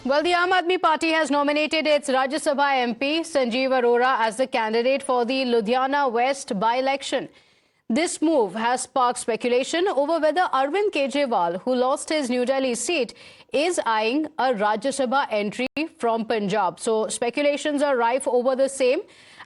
Well, the Aam Aadmi Party has nominated its Rajya Sabha MP Sanjeev Arora as the candidate for the Ludhiana West by-election. This move has sparked speculation over whether Arvind Kejriwal, who lost his New Delhi seat, is eyeing a Rajya Sabha entry from Punjab. So speculations are rife over the same.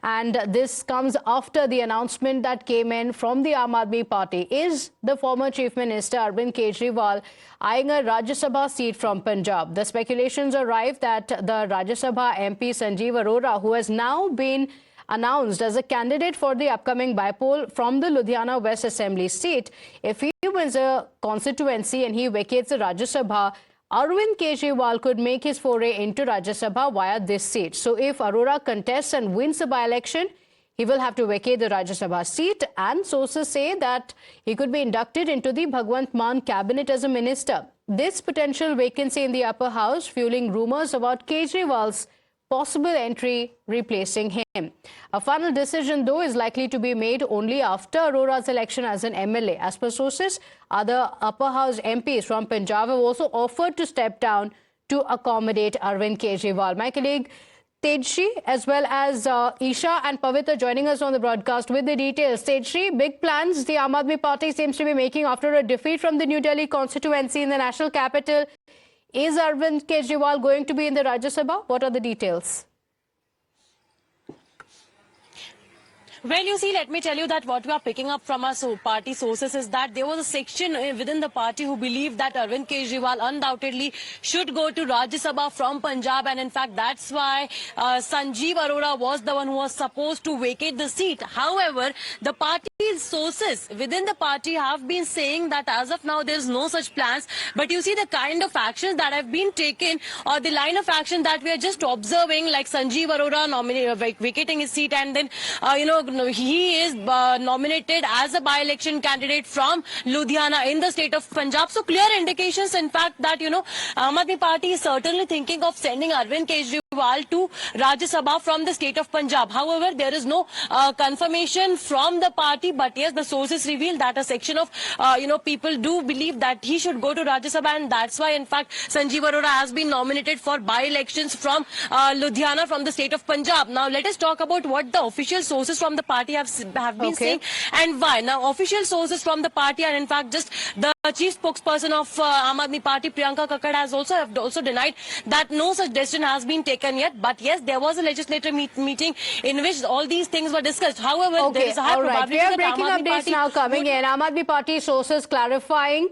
And this comes after the announcement that came in from the Aam Aadmi Party. Is the former Chief Minister Arvind Kejriwal eyeing a Rajya Sabha seat from Punjab? The speculations are rife that the Rajya Sabha MP Sanjeev Arora, who has now been announced as a candidate for the upcoming by-poll from the Ludhiana West Assembly seat, if he wins a constituency and he vacates the Rajya Sabha, Arvind Kejriwal could make his foray into Rajya Sabha via this seat. So if Arora contests and wins the by-election, he will have to vacate the Rajya Sabha seat, and sources say that he could be inducted into the Bhagwant Mann cabinet as a minister. This potential vacancy in the upper house fueling rumours about Kejriwal's possible entry replacing him. A final decision, though, is likely to be made only after Arora's election as an MLA. As per sources, other upper house MPs from Punjab have also offered to step down to accommodate Arvind Kejriwal. My colleague Tejshi, as well as Isha and Pavitra joining us on the broadcast with the details. Tejshi, big plans the Aam Aadmi Party seems to be making after a defeat from the New Delhi constituency in the national capital. Is Arvind Kejriwal going to be in the Rajya Sabha? What are the details? Well, you see, let me tell you that what we are picking up from our party sources is that there was a section within the party who believed that Arvind Kejriwal undoubtedly should go to Rajya Sabha from Punjab, and in fact that's why Sanjeev Arora was the one who was supposed to vacate the seat. However, the party's sources within the party have been saying that as of now there is no such plans, but you see the kind of actions that have been taken, or the line of action that we are just observing, like Sanjeev Arora vacating his seat, and then he is nominated as a by-election candidate from Ludhiana in the state of Punjab. So clear indications, in fact, that, Aam Aadmi Party is certainly thinking of sending Arvind Kejriwal to Rajya Sabha from the state of Punjab. However, there is no confirmation from the party, but yes, the sources reveal that a section of, people do believe that he should go to Rajya Sabha, and that's why, in fact, Sanjeev Arora has been nominated for by-elections from Ludhiana from the state of Punjab. Now, let us talk about what the official sources from the party have been saying and why. Now, official sources from the party are, in fact, just the chief spokesperson of Aam Aadmi Party, Priyanka Kakkad, has also denied that no such decision has been taken yet. But yes, there was a legislative meeting in which all these things were discussed. However, there is a high probability that breaking updates now coming in. Aam Aadmi Party sources clarifying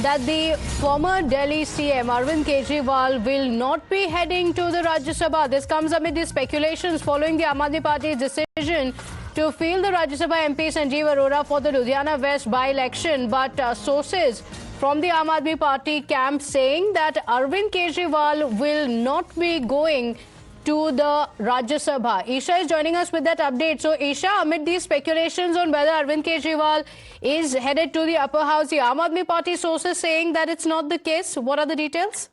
that the former Delhi CM Arvind Kejriwal will not be heading to the Rajya Sabha. This comes amid the speculations following the Aam Aadmi Party's decision to field the Rajya Sabha MP Sanjeev Arora for the Ludhiana West by-election. But sources from the Aam Aadmi Party camp saying that Arvind Kejriwal will not be going to the Rajya Sabha. Isha is joining us with that update. So, Isha, amid these speculations on whether Arvind Kejriwal is headed to the upper house, the Aam Aadmi Party sources saying that it's not the case. What are the details?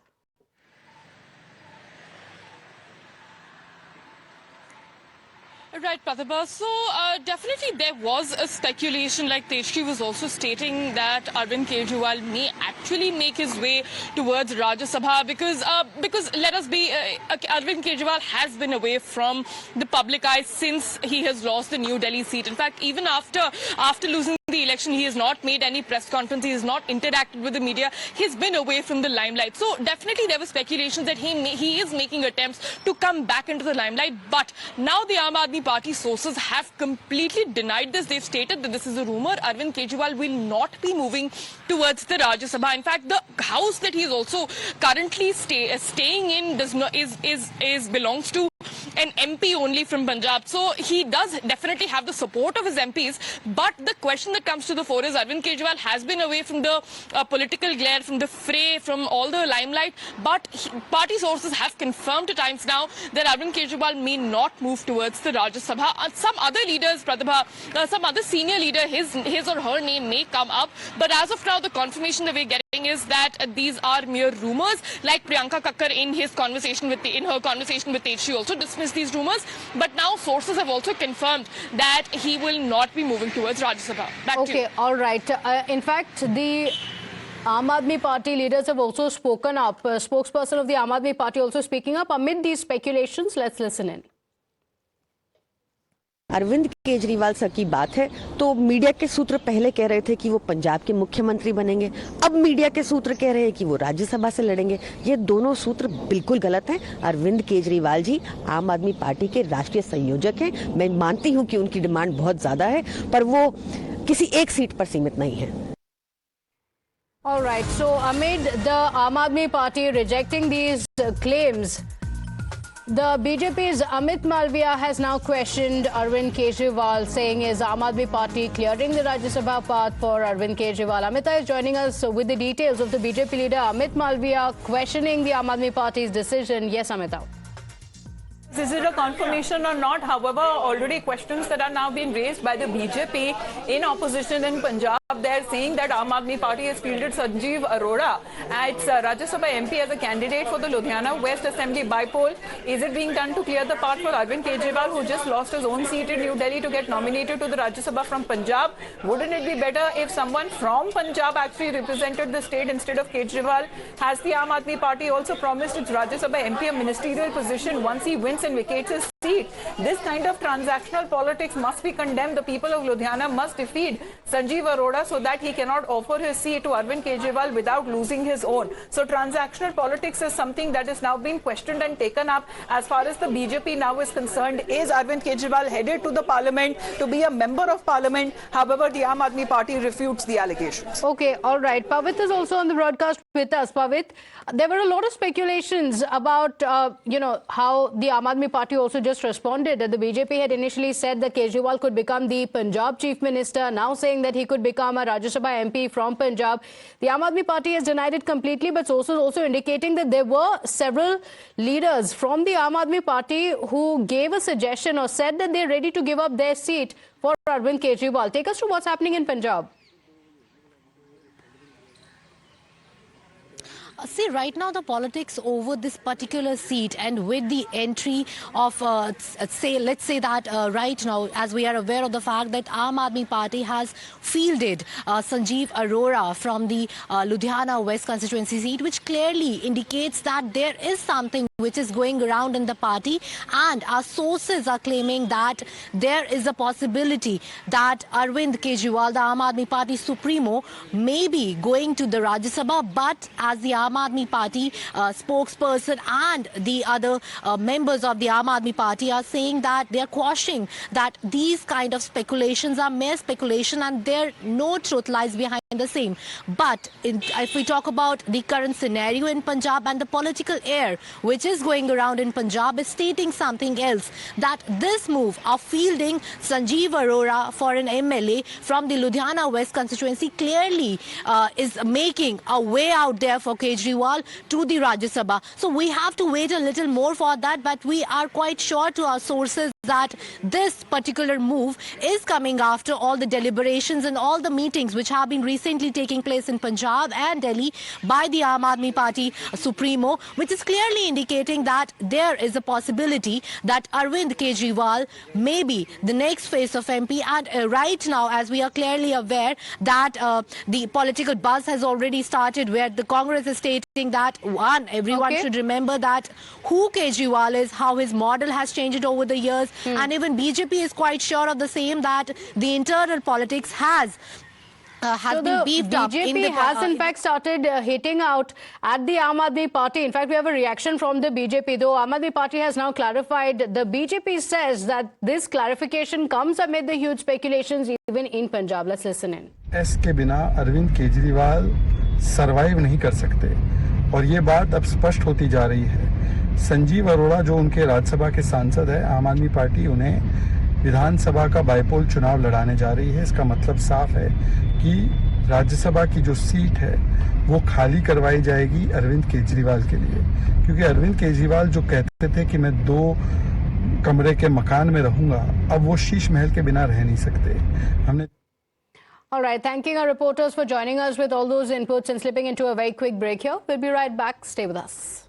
Right, Pratibha. So, definitely there was a speculation, like Tejshi was also stating, that Arvind Kejriwal may actually make his way towards Rajya Sabha because let us be, Arvind Kejriwal has been away from the public eye since he has lost the New Delhi seat. In fact, even after losing the election, he has not made any press conference, he has not interacted with the media, he's been away from the limelight. So definitely there was speculation that he is making attempts to come back into the limelight, but now the Aam Aadmi Party sources have completely denied this. They've stated that this is a rumor. Arvind Kejriwal will not be moving towards the Rajya Sabha. In fact, the house that he is also currently staying in belongs to an MP only from Punjab. So he does definitely have the support of his MPs. But the question that comes to the fore is Arvind Kejriwal has been away from the political glare, from the fray, from all the limelight. But party sources have confirmed at times now that Arvind Kejriwal may not move towards the Rajya Sabha. Some other leaders, Pratibha, some other senior leader, his or her name may come up. But as of now, the confirmation that we're getting is that these are mere rumors. Like Priyanka Kakkad in her conversation with Tej, she also dismissed these rumors. But now sources have also confirmed that he will not be moving towards Rajya Sabha. Back to you. All right. In fact, the Aam Aadmi Party leaders have also spoken up. Spokesperson of the Aam Aadmi Party also speaking up amid these speculations. Let's listen in. Arvind Kejriwal sir की बात है तो media के सूत्र पहले कह रहे थे कि वो पंजाब के मुख्यमंत्री बनेंगे, अब मीडिया के सूत्र कह रहे हैं कि वो राज्यसभा से लड़ेंगे। ये दोनों सूत्र बिल्कुल गलत हैं। अरविंद केजरीवाल जी आम आदमी पार्टी के राष्ट्रीय संयोजक हैं। मैं मानती हूं कि उनकी डिमांड बहुत ज्यादा है, पर वो किसी एक सीट पर सीमित नहीं है। All right, so amid the Aam Aadmi Party rejecting these claims, the BJP's Amit Malviya has now questioned Arvind Kejriwal, saying is Aam Aadmi Party clearing the Rajya Sabha path for Arvind Kejriwal. Amita is joining us with the details of the BJP leader Amit Malviya questioning the Aam Aadmi Party's decision. Yes, Amita. Is it a confirmation or not? However, already questions that are now being raised by the BJP in opposition in Punjab. They're saying that Aam Aadmi Party has fielded Sanjeev Arora as Rajya Sabha MP as a candidate for the Ludhiana West Assembly bypoll. Is it being done to clear the path for Arvind Kejriwal, who just lost his own seat in New Delhi, to get nominated to the Rajya Sabha from Punjab? Wouldn't it be better if someone from Punjab actually represented the state instead of Kejriwal? Has the Aam Aadmi Party also promised its Rajya Sabha MP a ministerial position once he wins and vacates his seat? This kind of transactional politics must be condemned. The people of Ludhiana must defeat Sanjeev Arora so that he cannot offer his seat to Arvind Kejriwal without losing his own. So transactional politics is something that is now being questioned and taken up. As far as the BJP now is concerned, is Arvind Kejriwal headed to the parliament to be a member of parliament? However, the Aam Aadmi Party refutes the allegations. Okay, all right. Pavit is also on the broadcast with us. Pavit, there were a lot of speculations about, how the Aam Aadmi Party also just responded. That the BJP had initially said that Kejriwal could become the Punjab Chief Minister, now saying that he could become a Rajya Sabha MP from Punjab. The Aam Aadmi Party has denied it completely, but sources also indicating that there were several leaders from the Aam Aadmi Party who gave a suggestion or said that they're ready to give up their seat for Arvind Kejriwal. Take us to what's happening in Punjab. See, right now the politics over this particular seat, and with the entry of, let's say that right now, as we are aware of the fact that Aam Aadmi Party has fielded Sanjeev Arora from the Ludhiana West constituency seat, which clearly indicates that there is something which is going around in the party, and our sources are claiming that there is a possibility that Arvind Kejriwal, the Aam Aadmi Party supremo, may be going to the Rajya Sabha, but as the Aam Aadmi Party spokesperson and the other members of the Aam Aadmi Party are saying that they are quashing that these kind of speculations are mere speculation and there no truth lies behind the same. But if we talk about the current scenario in Punjab and the political air which is going around in Punjab is stating something else, that this move of fielding Sanjeev Arora for an MLA from the Ludhiana West constituency clearly is making a way out there for Kejriwal to the Rajya Sabha. So we have to wait a little more for that, but we are quite sure to our sources that this particular move is coming after all the deliberations and all the meetings which have been recently taking place in Punjab and Delhi by the Aam Aadmi Party supremo, which is clearly indicating that there is a possibility that Arvind Kejriwal may be the next face of MP. And right now, as we are clearly aware that the political buzz has already started, where the Congress is stating that everyone should remember that who Kejriwal is, how his model has changed over the years, and even BJP is quite sure of the same, that the internal politics has been beefed up. BJP has in fact started hitting out at the Aam Aadmi Party. In fact, we have a reaction from the BJP, though Aam Aadmi Party has now clarified. The BJP says that this clarification comes amid the huge speculations even in Punjab. Let's listen in. S के बिना Arvind Kejriwal survive नहीं कर सकते और ये बात अब स्पष्ट होती जा रही है। संजीव अरोड़ा जो उनके राज्यसभा के सांसद है, आम आदमी पार्टी उन्हें विधानसभा का बाईपोल चुनाव लड़ाने जा रही है। इसका मतलब साफ है कि राज्यसभा की जो सीट है वो खाली करवाई जाएगी अरविंद केजरीवाल के लिए, क्योंकि अरविंद केजरीवाल जो कहते थे कि मैं 2 कमरे के मकान में रहूंगा, अब वो शीश महल के बिना रह नहीं सकते। हमने All right, thanking our reporters for joining us with all those inputs and slipping into a very quick break here. We'll be right back. Stay with us.